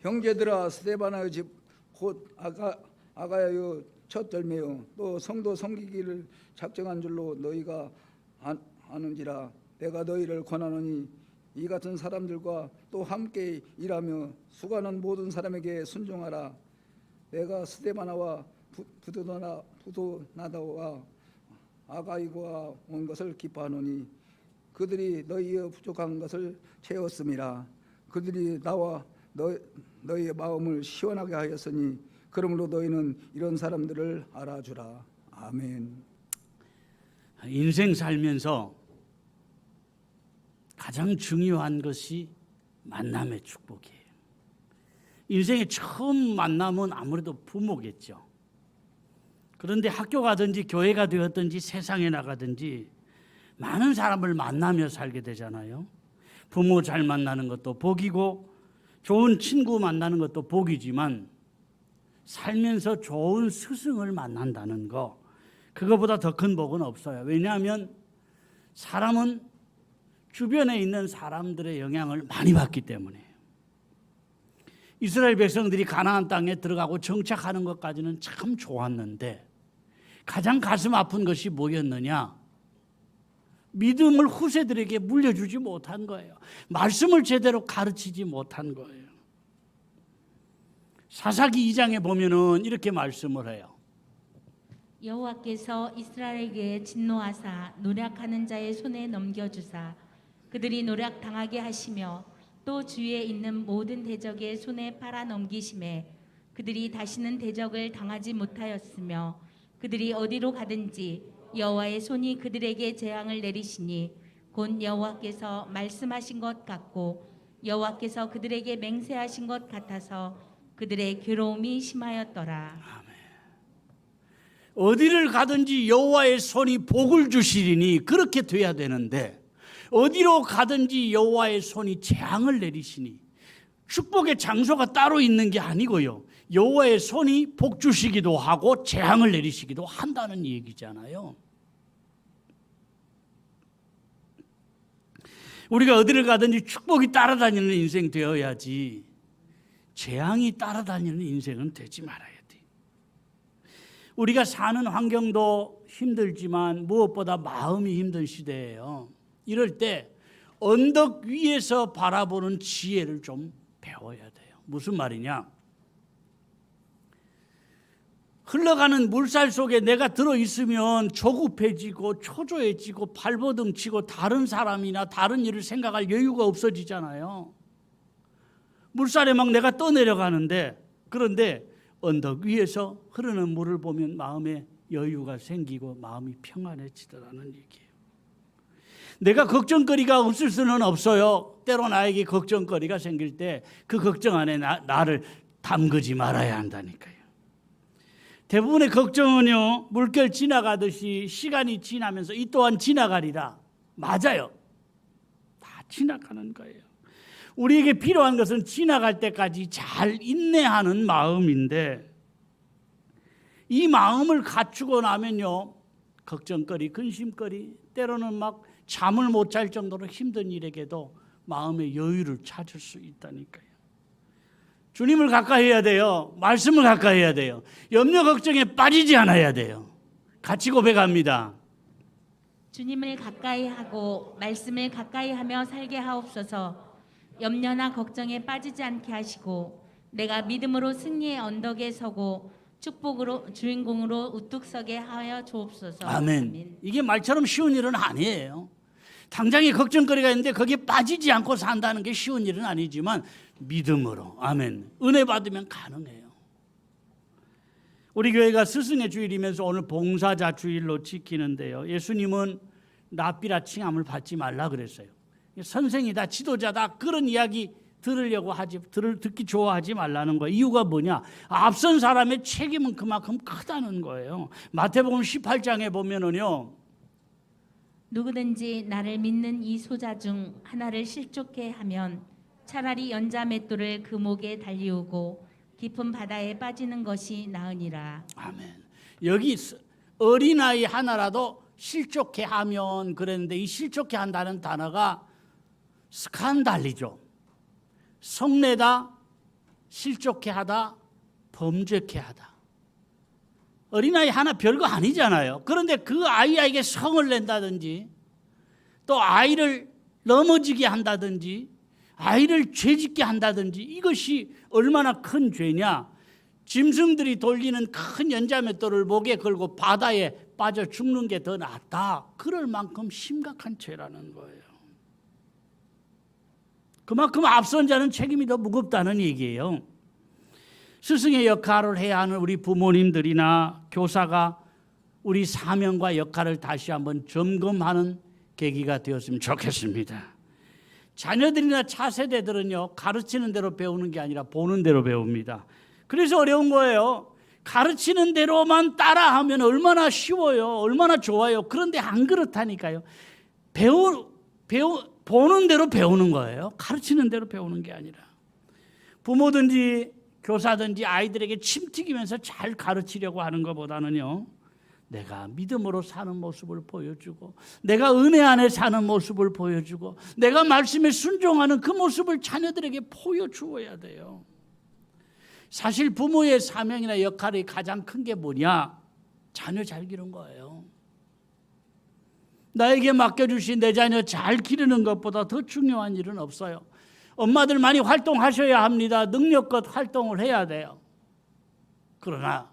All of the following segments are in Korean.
형제들아, 스데반의 집 곧 아가야의 첫 열매요 또 성도 섬기기를 작정한 줄로 너희가 아는지라. 내가 너희를 권하노니 이 같은 사람들과 또 함께 일하며 수고하는 모든 사람에게 순종하라. 내가 스데바나와 부도나다와 아가이고와 온 것을 기뻐하노니 그들이 너희의 부족한 것을 채웠음이라. 그들이 나와 너희의 마음을 시원하게 하였으니 그러므로 너희는 이런 사람들을 알아주라. 아멘. 인생 살면서 가장 중요한 것이 만남의 축복이에요. 인생의 처음 만남은 아무래도 부모겠죠. 그런데 학교 가든지 교회가 되었든지 세상에 나가든지 많은 사람을 만나며 살게 되잖아요. 부모 잘 만나는 것도 복이고 좋은 친구 만나는 것도 복이지만 살면서 좋은 스승을 만난다는 거, 그거보다 더 큰 복은 없어요. 왜냐하면 사람은 주변에 있는 사람들의 영향을 많이 받기 때문에. 이스라엘 백성들이 가나안 땅에 들어가고 정착하는 것까지는 참 좋았는데 가장 가슴 아픈 것이 뭐였느냐? 믿음을 후세들에게 물려주지 못한 거예요. 말씀을 제대로 가르치지 못한 거예요. 사사기 2장에 보면은 이렇게 말씀을 해요. 여호와께서 이스라엘에게 진노하사 노략하는 자의 손에 넘겨주사 그들이 노략 당하게 하시며 또 주위에 있는 모든 대적의 손에 팔아 넘기심에 그들이 다시는 대적을 당하지 못하였으며 그들이 어디로 가든지 여호와의 손이 그들에게 재앙을 내리시니 곧 여호와께서 말씀하신 것 같고 여호와께서 그들에게 맹세하신 것 같아서 그들의 괴로움이 심하였더라. 어디를 가든지 여호와의 손이 복을 주시리니 그렇게 돼야 되는데 어디로 가든지 여호와의 손이 재앙을 내리시니 축복의 장소가 따로 있는 게 아니고요. 여호와의 손이 복 주시기도 하고 재앙을 내리시기도 한다는 얘기잖아요. 우리가 어디를 가든지 축복이 따라다니는 인생 되어야지 재앙이 따라다니는 인생은 되지 말아야 돼. 우리가 사는 환경도 힘들지만 무엇보다 마음이 힘든 시대예요. 이럴 때 언덕 위에서 바라보는 지혜를 좀 배워야 돼요. 무슨 말이냐? 흘러가는 물살 속에 내가 들어있으면 조급해지고 초조해지고 발버둥치고 다른 사람이나 다른 일을 생각할 여유가 없어지잖아요. 물살에 막 내가 떠내려가는데, 그런데 언덕 위에서 흐르는 물을 보면 마음에 여유가 생기고 마음이 평안해지더라는 얘기예요. 내가 걱정거리가 없을 수는 없어요. 때로 나에게 걱정거리가 생길 때 그 걱정 안에 나를 담그지 말아야 한다니까요. 대부분의 걱정은요, 물결 지나가듯이 시간이 지나면서 이 또한 지나가리라. 맞아요. 다 지나가는 거예요. 우리에게 필요한 것은 지나갈 때까지 잘 인내하는 마음인데 이 마음을 갖추고 나면요, 걱정거리, 근심거리, 때로는 막 잠을 못 잘 정도로 힘든 일에게도 마음의 여유를 찾을 수 있다니까요. 주님을 가까이 해야 돼요. 말씀을 가까이 해야 돼요. 염려 걱정에 빠지지 않아야 돼요. 같이 고백합니다. 주님을 가까이 하고 말씀을 가까이 하며 살게 하옵소서. 염려나 걱정에 빠지지 않게 하시고 내가 믿음으로 승리의 언덕에 서고 축복으로 주인공으로 우뚝 서게 하여 주옵소서. 아멘. 이게 말처럼 쉬운 일은 아니에요. 당장에 걱정거리가 있는데 거기에 빠지지 않고 산다는 게 쉬운 일은 아니지만 믿음으로, 아멘, 은혜 받으면 가능해요. 우리 교회가 스승의 주일이면서 오늘 봉사자 주일로 지키는데요, 예수님은 랍비라 칭함을 받지 말라 그랬어요. 선생이다, 지도자다, 그런 이야기 듣기 좋아하지 말라는 거예요. 이유가 뭐냐? 앞선 사람의 책임은 그만큼 크다는 거예요. 마태복음 18장에 보면은요, 누구든지 나를 믿는 이 소자 중 하나를 실족해 하면 차라리 연자 맷돌을 그 목에 달리우고 깊은 바다에 빠지는 것이 나으니라. 아멘. 여기 어린아이 하나라도 실족해 하면 그랬는데 이 실족해 한다는 단어가 스칸달리죠. 성내다, 실족해 하다, 범죄케 하다. 어린아이 하나 별거 아니잖아요. 그런데 그 아이에게 성을 낸다든지 또 아이를 넘어지게 한다든지 아이를 죄짓게 한다든지 이것이 얼마나 큰 죄냐. 짐승들이 돌리는 큰 연자맷돌을 목에 걸고 바다에 빠져 죽는 게 더 낫다. 그럴 만큼 심각한 죄라는 거예요. 그만큼 앞선 자는 책임이 더 무겁다는 얘기예요. 스승의 역할을 해야 하는 우리 부모님들이나 교사가 우리 사명과 역할을 다시 한번 점검하는 계기가 되었으면 좋겠습니다. 자녀들이나 차세대들은요, 가르치는 대로 배우는 게 아니라 보는 대로 배웁니다. 그래서 어려운 거예요. 가르치는 대로만 따라하면 얼마나 쉬워요. 얼마나 좋아요. 그런데 안 그렇다니까요. 보는 대로 배우는 거예요. 가르치는 대로 배우는 게 아니라. 부모든지 교사든지 아이들에게 침 튀기면서 잘 가르치려고 하는 것보다는요, 내가 믿음으로 사는 모습을 보여주고 내가 은혜 안에 사는 모습을 보여주고 내가 말씀에 순종하는 그 모습을 자녀들에게 보여주어야 돼요. 사실 부모의 사명이나 역할이 가장 큰 게 뭐냐? 자녀 잘 기르는 거예요. 나에게 맡겨주신 내 자녀 잘 기르는 것보다 더 중요한 일은 없어요. 엄마들 많이 활동하셔야 합니다. 능력껏 활동을 해야 돼요. 그러나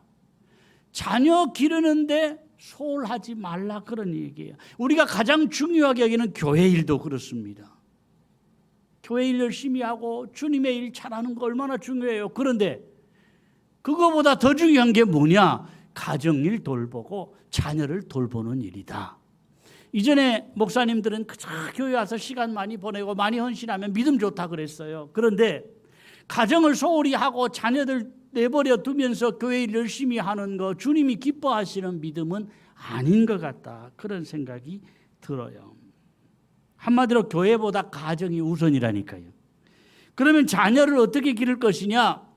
자녀 기르는데 소홀하지 말라 그런 얘기예요. 우리가 가장 중요하게 여기는 교회 일도 그렇습니다. 교회 일 열심히 하고 주님의 일 잘하는 거 얼마나 중요해요. 그런데 그거보다 더 중요한 게 뭐냐? 가정일 돌보고 자녀를 돌보는 일이다. 이전에 목사님들은 그저 교회 와서 시간 많이 보내고 많이 헌신하면 믿음 좋다 그랬어요. 그런데 가정을 소홀히 하고 자녀들 내버려 두면서 교회 일 열심히 하는 거 주님이 기뻐하시는 믿음은 아닌 것 같다. 그런 생각이 들어요. 한마디로 교회보다 가정이 우선이라니까요. 그러면 자녀를 어떻게 기를 것이냐?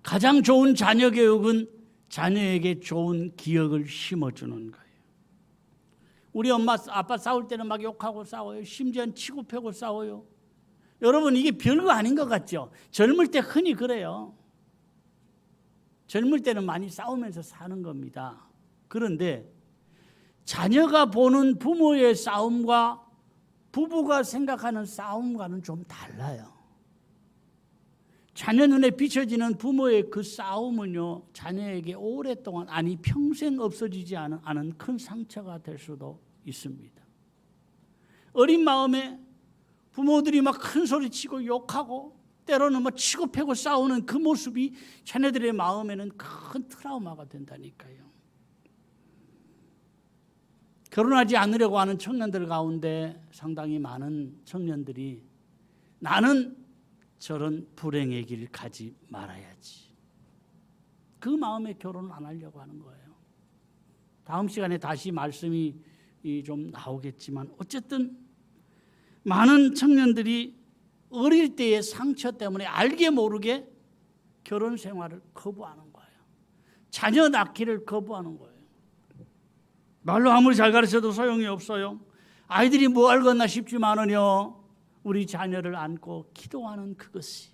가장 좋은 자녀 교육은 자녀에게 좋은 기억을 심어주는 거예요. 우리 엄마 아빠 싸울 때는 막 욕하고 싸워요. 심지어는 치고 패고 싸워요. 여러분 이게 별거 아닌 것 같죠? 젊을 때 흔히 그래요. 젊을 때는 많이 싸우면서 사는 겁니다. 그런데 자녀가 보는 부모의 싸움과 부부가 생각하는 싸움과는 좀 달라요. 자녀 눈에 비춰지는 부모의 그 싸움은요, 자녀에게 오랫동안 아니 평생 없어지지 않은 큰 상처가 될 수도 있습니다. 어린 마음에 부모들이 막 큰 소리 치고 욕하고 때로는 뭐 치고 패고 싸우는 그 모습이 자녀들의 마음에는 큰 트라우마가 된다니까요. 결혼하지 않으려고 하는 청년들 가운데 상당히 많은 청년들이 나는 저런 불행의 길 가지 말아야지. 그 마음에 결혼을 안 하려고 하는 거예요. 다음 시간에 다시 말씀이 좀 나오겠지만 어쨌든 많은 청년들이 어릴 때의 상처 때문에 알게 모르게 결혼 생활을 거부하는 거예요. 자녀 낳기를 거부하는 거예요. 말로 아무리 잘 가르쳐도 소용이 없어요. 아이들이 뭐 알겠나 싶지만은요, 우리 자녀를 안고 기도하는 그것이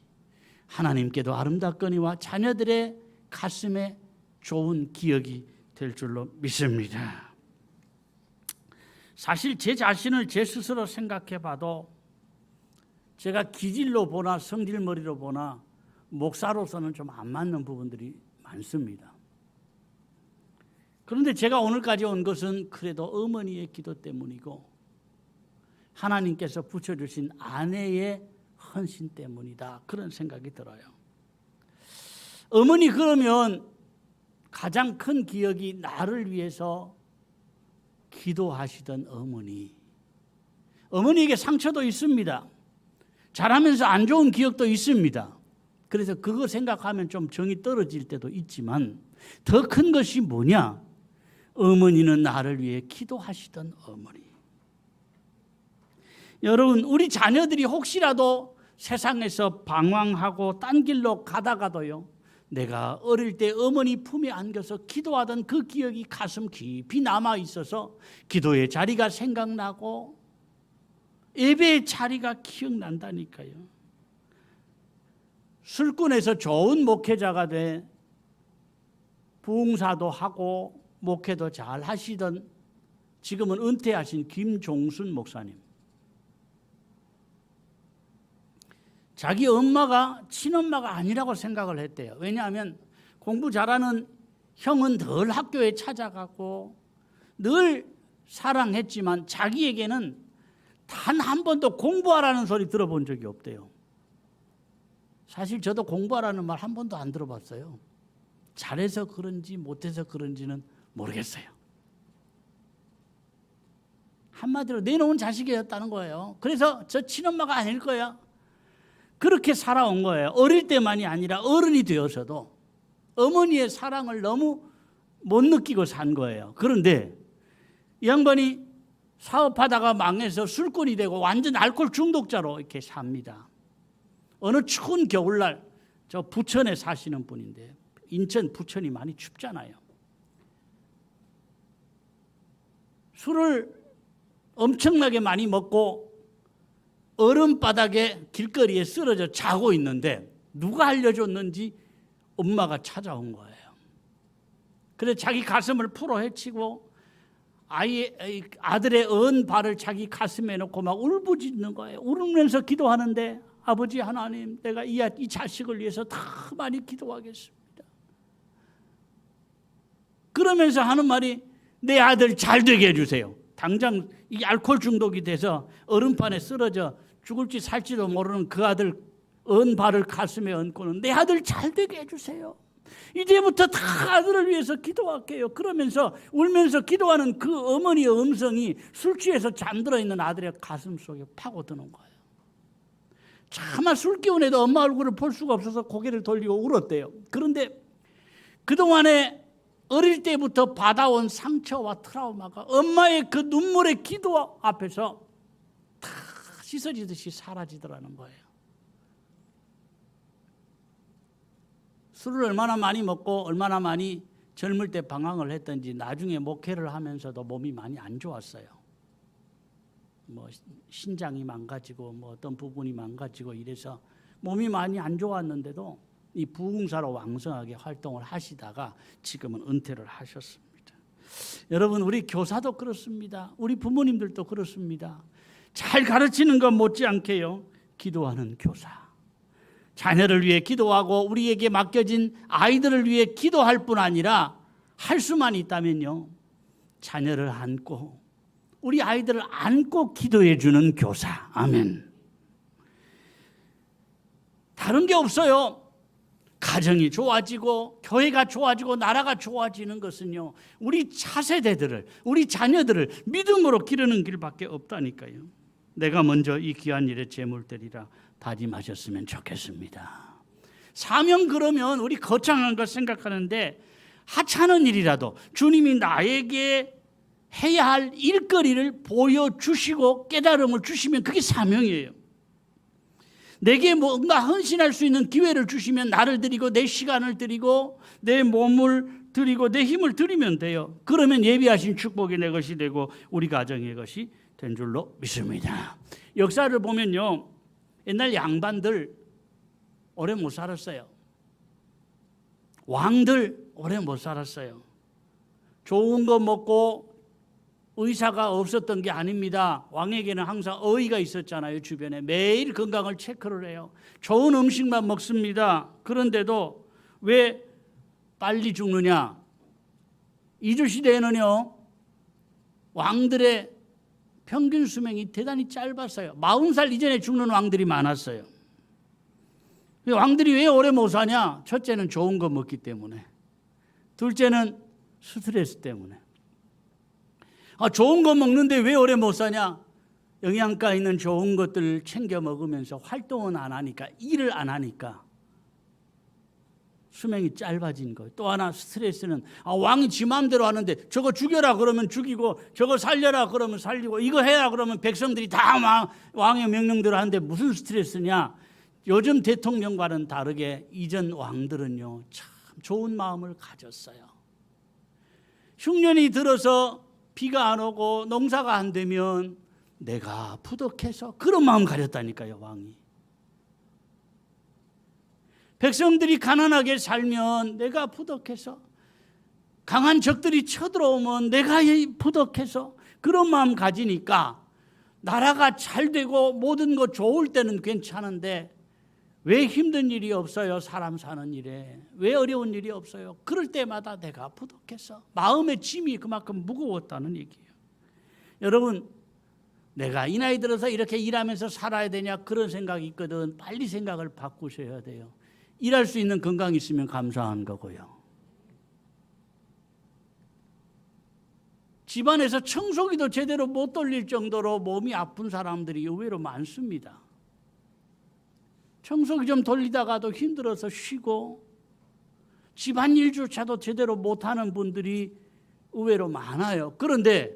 하나님께도 아름답거니와 자녀들의 가슴에 좋은 기억이 될 줄로 믿습니다. 사실 제 자신을 제 스스로 생각해 봐도 제가 기질로 보나 성질머리로 보나 목사로서는 좀 안 맞는 부분들이 많습니다. 그런데 제가 오늘까지 온 것은 그래도 어머니의 기도 때문이고 하나님께서 붙여주신 아내의 헌신 때문이다. 그런 생각이 들어요. 어머니 그러면 가장 큰 기억이 나를 위해서 기도하시던 어머니. 어머니에게 상처도 있습니다. 자라면서 안 좋은 기억도 있습니다. 그래서 그거 생각하면 좀 정이 떨어질 때도 있지만 더 큰 것이 뭐냐? 어머니는 나를 위해 기도하시던 어머니. 여러분, 우리 자녀들이 혹시라도 세상에서 방황하고 딴 길로 가다가도요, 내가 어릴 때 어머니 품에 안겨서 기도하던 그 기억이 가슴 깊이 남아 있어서 기도의 자리가 생각나고 예배의 자리가 기억난다니까요. 술꾼에서 좋은 목회자가 돼 부흥사도 하고 목회도 잘 하시던 지금은 은퇴하신 김종순 목사님. 자기 엄마가 친엄마가 아니라고 생각을 했대요. 왜냐하면 공부 잘하는 형은 늘 학교에 찾아가고 늘 사랑했지만 자기에게는 단 한 번도 공부하라는 소리 들어본 적이 없대요. 사실 저도 공부하라는 말 한 번도 안 들어봤어요. 잘해서 그런지 못해서 그런지는 모르겠어요. 한마디로 내놓은 자식이었다는 거예요. 그래서 저 친엄마가 아닐 거야. 그렇게 살아온 거예요. 어릴 때만이 아니라 어른이 되어서도 어머니의 사랑을 너무 못 느끼고 산 거예요. 그런데 이 양반이 사업하다가 망해서 술꾼이 되고 완전 알코올 중독자로 이렇게 삽니다. 어느 추운 겨울날 저 부천에 사시는 분인데 인천 부천이 많이 춥잖아요. 술을 엄청나게 많이 먹고 얼음바닥에 길거리에 쓰러져 자고 있는데 누가 알려줬는지 엄마가 찾아온 거예요. 그래서 자기 가슴을 풀어 헤치고 아들의 언 발을 자기 가슴에 놓고 막 울부짖는 거예요. 울면서 기도하는데 아버지 하나님, 내가 이 자식을 위해서 다 많이 기도하겠습니다. 그러면서 하는 말이 내 아들 잘 되게 해주세요. 당장 이 알코올 중독이 돼서 얼음판에 쓰러져 죽을지 살지도 모르는 그 아들 언 발을 가슴에 얹고는 내 아들 잘 되게 해주세요. 이제부터 다 아들을 위해서 기도할게요. 그러면서 울면서 기도하는 그 어머니의 음성이 술 취해서 잠들어 있는 아들의 가슴 속에 파고드는 거예요. 차마 술 기운에도 엄마 얼굴을 볼 수가 없어서 고개를 돌리고 울었대요. 그런데 그동안에 어릴 때부터 받아온 상처와 트라우마가 엄마의 그 눈물의 기도 앞에서 다 씻어지듯이 사라지더라는 거예요. 술을 얼마나 많이 먹고 얼마나 많이 젊을 때 방황을 했던지 나중에 목회를 하면서도 몸이 많이 안 좋았어요. 뭐 신장이 망가지고 뭐 어떤 부분이 망가지고 이래서 몸이 많이 안 좋았는데도 이 부흥사로 왕성하게 활동을 하시다가 지금은 은퇴를 하셨습니다. 여러분, 우리 교사도 그렇습니다. 우리 부모님들도 그렇습니다. 잘 가르치는 것 못지않게요, 기도하는 교사. 자녀를 위해 기도하고 우리에게 맡겨진 아이들을 위해 기도할 뿐 아니라 할 수만 있다면요, 자녀를 안고 우리 아이들을 안고 기도해 주는 교사. 아멘. 다른 게 없어요. 가정이 좋아지고 교회가 좋아지고 나라가 좋아지는 것은요, 우리 차세대들을, 우리 자녀들을 믿음으로 기르는 길밖에 없다니까요. 내가 먼저 이 귀한 일에 제물 드리라 다짐하셨으면 좋겠습니다. 사명 그러면 우리 거창한 것 생각하는데 하찮은 일이라도 주님이 나에게 해야 할 일거리를 보여주시고 깨달음을 주시면 그게 사명이에요. 내게 뭔가 헌신할 수 있는 기회를 주시면 나를 드리고 내 시간을 드리고 내 몸을 드리고 내 힘을 드리면 돼요. 그러면 예비하신 축복이 내 것이 되고 우리 가정의 것이 된 줄로 믿습니다. 역사를 보면요, 옛날 양반들 오래 못 살았어요. 왕들 오래 못 살았어요. 좋은 거 먹고 의사가 없었던 게 아닙니다. 왕에게는 항상 어의가 있었잖아요. 주변에 매일 건강을 체크를 해요. 좋은 음식만 먹습니다. 그런데도 왜 빨리 죽느냐? 이주 시대에는요, 왕들의 평균 수명이 대단히 짧았어요. 40살 이전에 죽는 왕들이 많았어요. 왕들이 왜 오래 못 사냐? 첫째는 좋은 거 먹기 때문에, 둘째는 스트레스 때문에. 좋은 거 먹는데 왜 오래 못 사냐? 영양가 있는 좋은 것들을 챙겨 먹으면서 활동은 안 하니까, 일을 안 하니까 수명이 짧아진 거예요. 또 하나 스트레스는 왕이 지 마음대로 하는데 저거 죽여라 그러면 죽이고 저거 살려라 그러면 살리고 이거 해라 그러면 백성들이 다 왕의 명령대로 하는데 무슨 스트레스냐? 요즘 대통령과는 다르게 이전 왕들은요, 참 좋은 마음을 가졌어요. 흉년이 들어서 비가 안 오고 농사가 안 되면 내가 부덕해서 그런 마음 가졌다니까요, 왕이. 백성들이 가난하게 살면 내가 부덕해서, 강한 적들이 쳐들어오면 내가 부덕해서 그런 마음 가지니까 나라가 잘 되고 모든 거 좋을 때는 괜찮은데 왜 힘든 일이 없어요? 사람 사는 일에 왜 어려운 일이 없어요? 그럴 때마다 내가 부덕해서 마음의 짐이 그만큼 무거웠다는 얘기예요. 여러분, 내가 이 나이 들어서 이렇게 일하면서 살아야 되냐 그런 생각이 있거든. 빨리 생각을 바꾸셔야 돼요. 일할 수 있는 건강이 있으면 감사한 거고요. 집안에서 청소기도 제대로 못 돌릴 정도로 몸이 아픈 사람들이 의외로 많습니다. 청소기 좀 돌리다가도 힘들어서 쉬고 집안일조차도 제대로 못하는 분들이 의외로 많아요. 그런데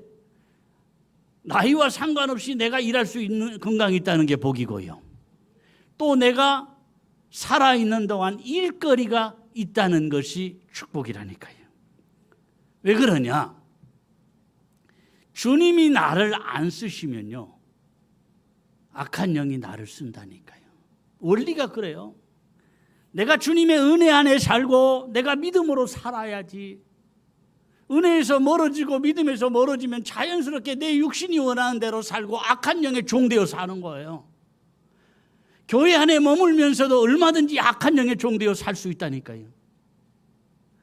나이와 상관없이 내가 일할 수 있는 건강이 있다는 게 복이고요. 또 내가 살아있는 동안 일거리가 있다는 것이 축복이라니까요. 왜 그러냐? 주님이 나를 안 쓰시면요, 악한 영이 나를 쓴다니까요. 원리가 그래요. 내가 주님의 은혜 안에 살고 내가 믿음으로 살아야지. 은혜에서 멀어지고 믿음에서 멀어지면 자연스럽게 내 육신이 원하는 대로 살고 악한 영에 종되어 사는 거예요. 교회 안에 머물면서도 얼마든지 악한 영에 종되어 살 수 있다니까요.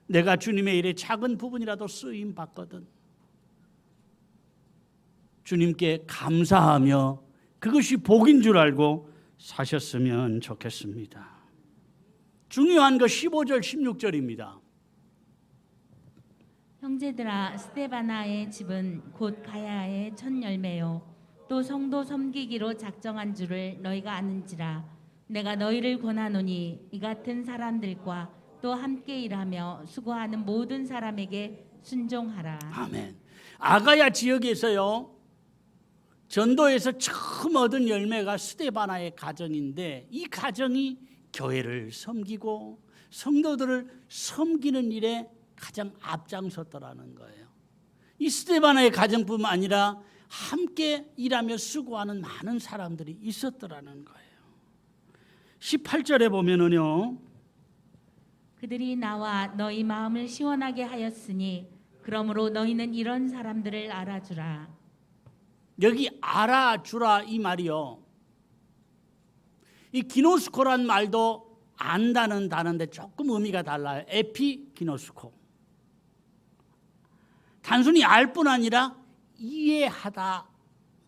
내가 주님의 일에 작은 부분이라도 쓰임 받거든 주님께 감사하며 그것이 복인 줄 알고 사셨으면 좋겠습니다. 중요한 거 15절 16절입니다. 형제들아, 스데바나의 집은 곧 가야의 첫 열매요 또 성도 섬기기로 작정한 줄을 너희가 아는지라. 내가 너희를 권하노니 이 같은 사람들과 또 함께 일하며 수고하는 모든 사람에게 순종하라. 아멘. 아가야 지역에서요, 전도에서 처음 얻은 열매가 스데바나의 가정인데 이 가정이 교회를 섬기고 성도들을 섬기는 일에 가장 앞장섰더라는 거예요. 이 스데바나의 가정뿐만 아니라 함께 일하며 수고하는 많은 사람들이 있었더라는 거예요. 18절에 보면은요, 그들이 나와 너희 마음을 시원하게 하였으니 그러므로 너희는 이런 사람들을 알아주라. 여기 알아주라 이 말이요, 이 기노스코란 말도 안다는 단어인데 조금 의미가 달라요. 에피기노스코. 단순히 알 뿐 아니라 이해하다,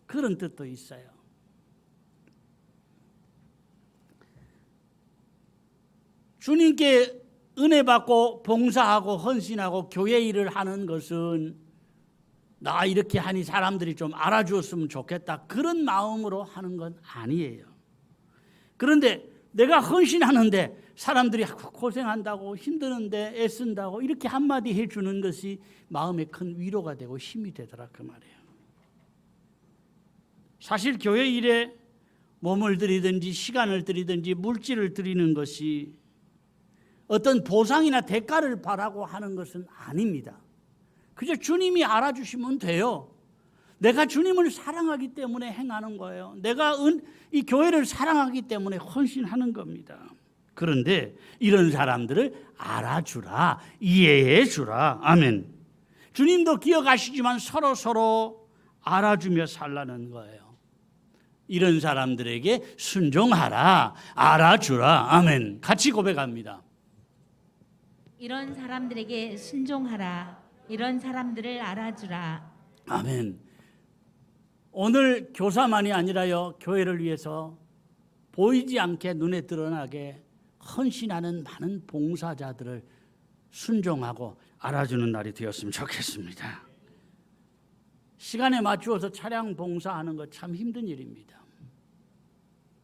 그런 뜻도 있어요. 주님께 은혜 받고 봉사하고 헌신하고 교회 일을 하는 것은 나 이렇게 하니 사람들이 좀 알아주었으면 좋겠다, 그런 마음으로 하는 건 아니에요. 그런데 내가 헌신하는데 사람들이 고생한다고 힘드는데 애쓴다고 이렇게 한마디 해주는 것이 마음에 큰 위로가 되고 힘이 되더라, 그 말이에요. 사실 교회 일에 몸을 들이든지 시간을 들이든지 물질을 들이는 것이 어떤 보상이나 대가를 바라고 하는 것은 아닙니다. 그저 주님이 알아주시면 돼요. 내가 주님을 사랑하기 때문에 행하는 거예요. 내가 이 교회를 사랑하기 때문에 헌신하는 겁니다. 그런데 이런 사람들을 알아주라, 이해해주라. 아멘. 주님도 기억하시지만 서로 알아주며 살라는 거예요. 이런 사람들에게 순종하라, 알아주라. 아멘. 같이 고백합니다. 이런 사람들에게 순종하라. 이런 사람들을 알아주라. 아멘. 오늘 교사만이 아니라요, 교회를 위해서 보이지 않게 눈에 드러나게 헌신하는 많은 봉사자들을 순종하고 알아주는 날이 되었으면 좋겠습니다. 시간에 맞추어서 차량 봉사하는 거 참 힘든 일입니다.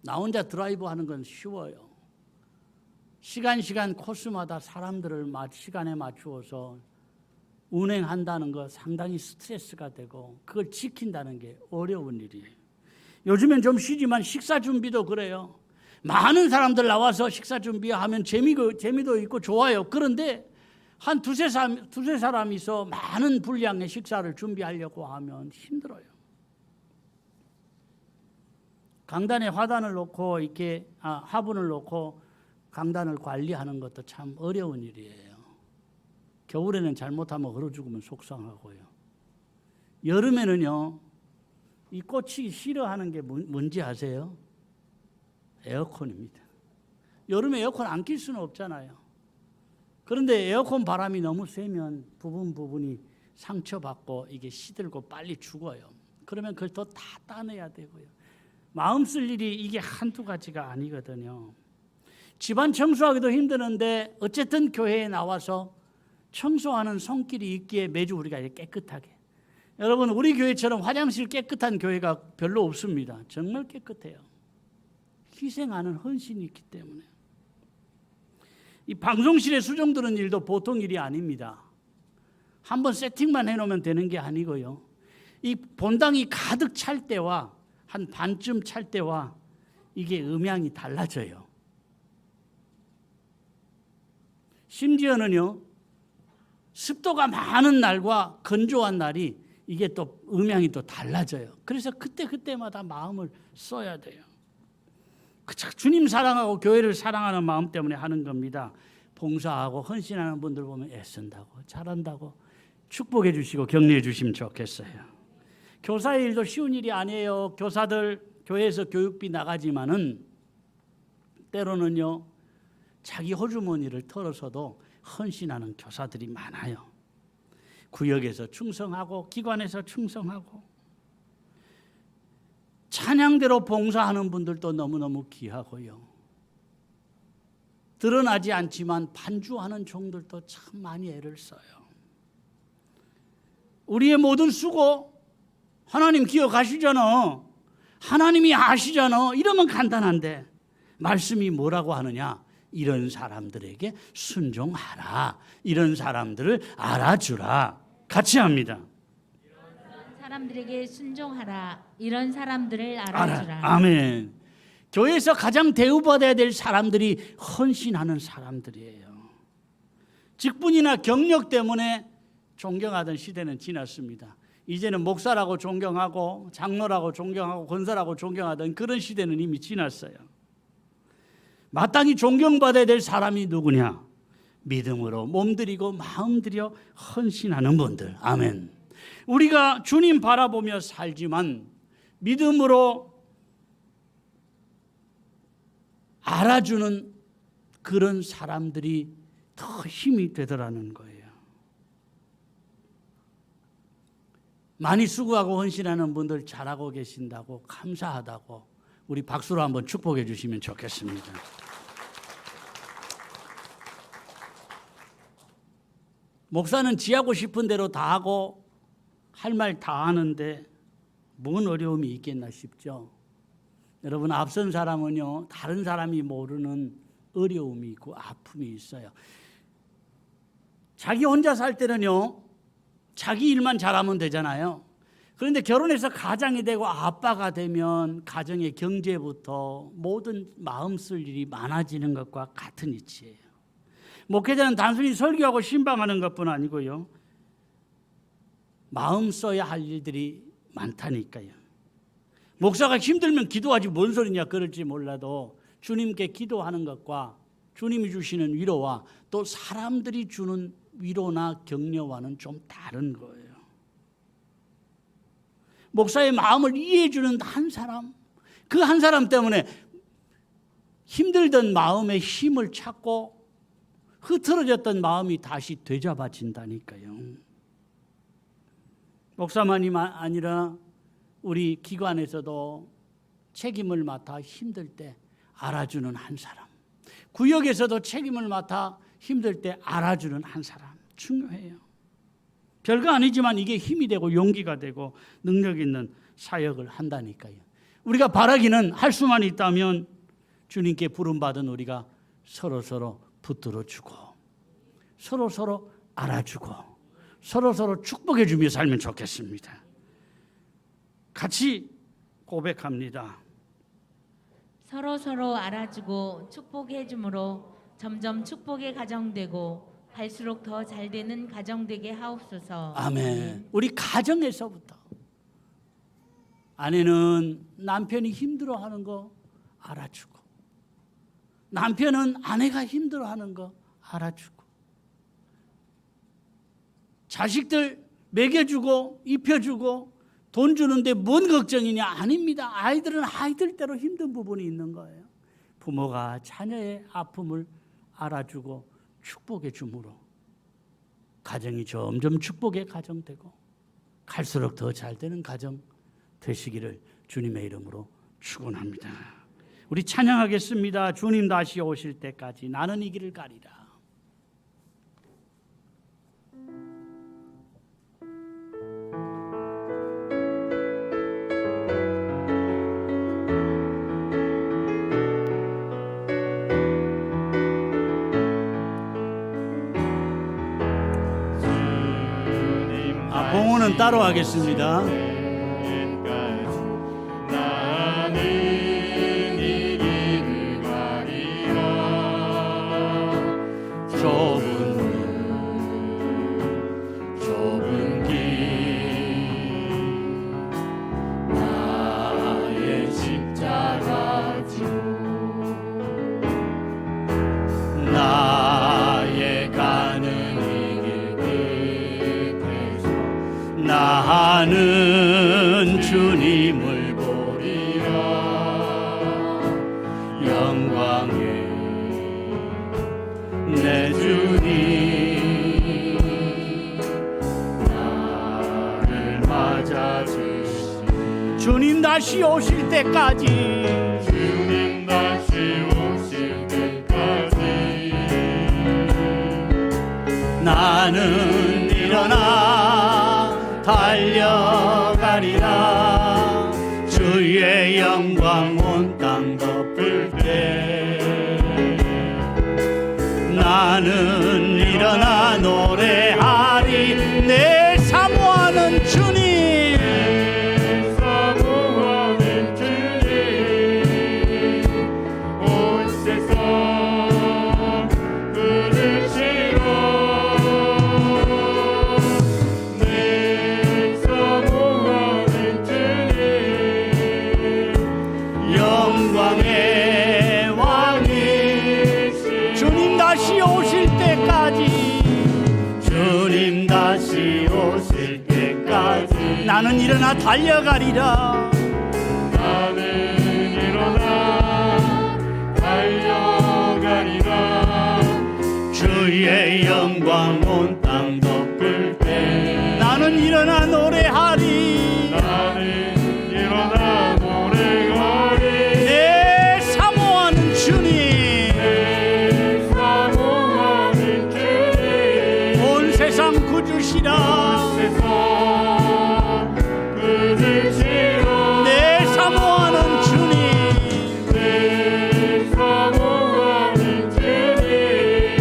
나 혼자 드라이브 하는 건 쉬워요. 시간 코스마다 사람들을 시간에 맞추어서 운행한다는 거 상당히 스트레스가 되고 그걸 지킨다는 게 어려운 일이에요. 요즘엔 좀 쉬지만 식사 준비도 그래요. 많은 사람들 나와서 식사 준비하면 재미도 있고 좋아요. 그런데 한 두세 사람이서 많은 분량의 식사를 준비하려고 하면 힘들어요. 강단에 화단을 놓고 이렇게 화분을 놓고 강단을 관리하는 것도 참 어려운 일이에요. 겨울에는 잘못하면 얼어 죽으면 속상하고요. 여름에는요, 이 꽃이 싫어하는 게 뭔지 아세요? 에어컨입니다. 여름에 에어컨 안 낄 수는 없잖아요. 그런데 에어컨 바람이 너무 세면 부분이 상처받고 이게 시들고 빨리 죽어요. 그러면 그걸 또 다 따내야 되고요. 마음 쓸 일이 이게 한두 가지가 아니거든요. 집안 청소하기도 힘드는데 어쨌든 교회에 나와서 청소하는 손길이 있기에 매주 우리가 깨끗하게. 여러분, 우리 교회처럼 화장실 깨끗한 교회가 별로 없습니다. 정말 깨끗해요. 희생하는 헌신이 있기 때문에. 이 방송실에 수정 두는 일도 보통 일이 아닙니다. 한번 세팅만 해놓으면 되는 게 아니고요. 이 본당이 가득 찰 때와 한 반쯤 찰 때와 이게 음향이 달라져요. 심지어는요, 습도가 많은 날과 건조한 날이 이게 또 음향이 또 달라져요. 그래서 그때마다 마음을 써야 돼요. 주님 사랑하고 교회를 사랑하는 마음 때문에 하는 겁니다. 봉사하고 헌신하는 분들 보면 애쓴다고 잘한다고 축복해 주시고 격려해 주시면 좋겠어요. 교사의 일도 쉬운 일이 아니에요. 교사들 교회에서 교육비 나가지만은 때로는요, 자기 호주머니를 털어서도 헌신하는 교사들이 많아요. 구역에서 충성하고 기관에서 충성하고 찬양대로 봉사하는 분들도 너무너무 귀하고요. 드러나지 않지만 반주하는 종들도 참 많이 애를 써요. 우리의 모든 수고 하나님 기억하시잖아. 하나님이 아시잖아. 이러면 간단한데 말씀이 뭐라고 하느냐? 이런 사람들에게 순종하라. 이런 사람들을 알아주라. 같이 합니다. 이런 사람들에게 순종하라. 이런 사람들을 알아주라. 아멘. 교회에서 가장 대우받아야 될 사람들이 헌신하는 사람들이에요. 직분이나 경력 때문에 존경하던 시대는 지났습니다. 이제는 목사라고 존경하고 장로라고 존경하고 권사라고 존경하던 그런 시대는 이미 지났어요. 마땅히 존경받아야 될 사람이 누구냐? 믿음으로 몸들이고 마음들여 헌신하는 분들. 아멘. 우리가 주님 바라보며 살지만 믿음으로 알아주는 그런 사람들이 더 힘이 되더라는 거예요. 많이 수고하고 헌신하는 분들 잘하고 계신다고 감사하다고 우리 박수로 한번 축복해 주시면 좋겠습니다. 목사는 지하고 싶은 대로 다 하고 할 말 다 하는데 뭔 어려움이 있겠나 싶죠. 여러분, 앞선 사람은요, 다른 사람이 모르는 어려움이 있고 아픔이 있어요. 자기 혼자 살 때는요, 자기 일만 잘하면 되잖아요. 그런데 결혼해서 가장이 되고 아빠가 되면 가정의 경제부터 모든 마음 쓸 일이 많아지는 것과 같은 이치예요. 목회자는 단순히 설교하고 신방하는 것뿐 아니고요, 마음 써야 할 일들이 많다니까요. 목사가 힘들면 기도하지 뭔 소리냐 그럴지 몰라도 주님께 기도하는 것과 주님이 주시는 위로와 또 사람들이 주는 위로나 격려와는 좀 다른 거예요. 목사의 마음을 이해해 주는 한 사람, 그 한 사람 때문에 힘들던 마음의 힘을 찾고 흐트러졌던 마음이 다시 되잡아진다니까요. 목사만이 아니라 우리 기관에서도 책임을 맡아 힘들 때 알아주는 한 사람, 구역에서도 책임을 맡아 힘들 때 알아주는 한 사람 중요해요. 별거 아니지만 이게 힘이 되고 용기가 되고 능력 있는 사역을 한다니까요. 우리가 바라기는 할 수만 있다면 주님께 부름받은 우리가 서로서로 붙들어주고 서로서로 알아주고 서로서로 축복해주며 살면 좋겠습니다. 같이 고백합니다. 서로서로 알아주고 축복해 줌으로 점점 축복의 가정 되고 갈수록 더 잘 되는 가정 되게 하옵소서. 아멘. 우리 가정에서부터 아내는 남편이 힘들어하는 거 알아주고 남편은 아내가 힘들어하는 거 알아주고, 자식들 먹여주고 입혀주고 돈 주는데 뭔 걱정이냐? 아닙니다. 아이들은 아이들대로 힘든 부분이 있는 거예요. 부모가 자녀의 아픔을 알아주고 축복해 주므로 가정이 점점 축복의 가정 되고 갈수록 더 잘 되는 가정 되시기를 주님의 이름으로 축원합니다. 우리 찬양하겠습니다. 주님 다시 오실 때까지 나는 이 길을 가리라. 봉헌은 따로 하겠습니다. 좁은 길 나의 십자가 주 나의 가는 나는 주님을 보리라. 영광에 내 주님 나를 맞아주시니 주님 다시 오실 때까지 주님 다시 오실 때까지 나는 일어나 달려가리라. 주의 영광 온 땅 덮을 때 나는 일어나 노래하리. 내 사모하는 주님 사모하는 주님 온 세상 부르시고 영광의 왕이시 주님 다시 오실 때까지 주님 다시 오실 때까지 나는 일어나 달려가리라. 나는 일어나 달려가리라. 주의 영광 온 땅 덮을 때 나는 일어나 노래하리. 나는 일어나 내 사모하는 주님 온 세상 구주시라. 내 사모하는 주님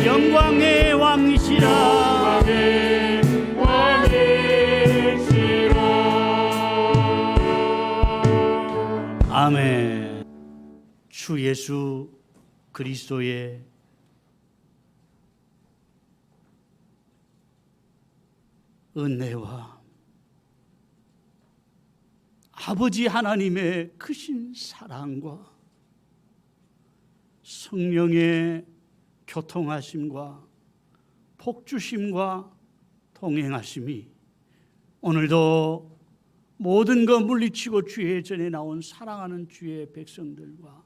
영광의 왕이시라. 아멘. 주 예수 그리스도의 은혜와 아버지 하나님의 크신 사랑과 성령의 교통하심과 복주심과 동행하심이 오늘도 모든 것 물리치고 주의 전에 나온 사랑하는 주의 백성들과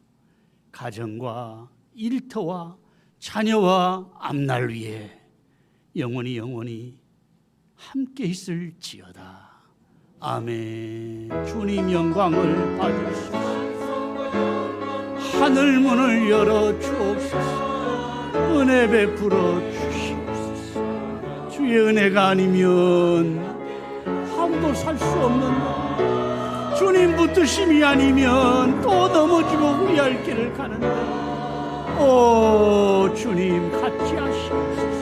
가정과 일터와 자녀와 앞날 위에 영원히 함께 있을지어다. 아멘. 주님 영광을 받으시옵소서. 하늘 문을 열어 주옵소서. 은혜 베풀어 주시옵소서. 주의 은혜가 아니면 아무도 살 수 없는다. 주님 붙드심이 아니면 또 넘어지고 후회할 길을 가는다. 오 주님 같이 하시옵소서.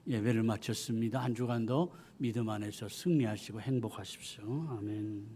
예배를 마쳤습니다. 한 주간도 믿음 안에서 승리하시고 행복하십시오. 아멘.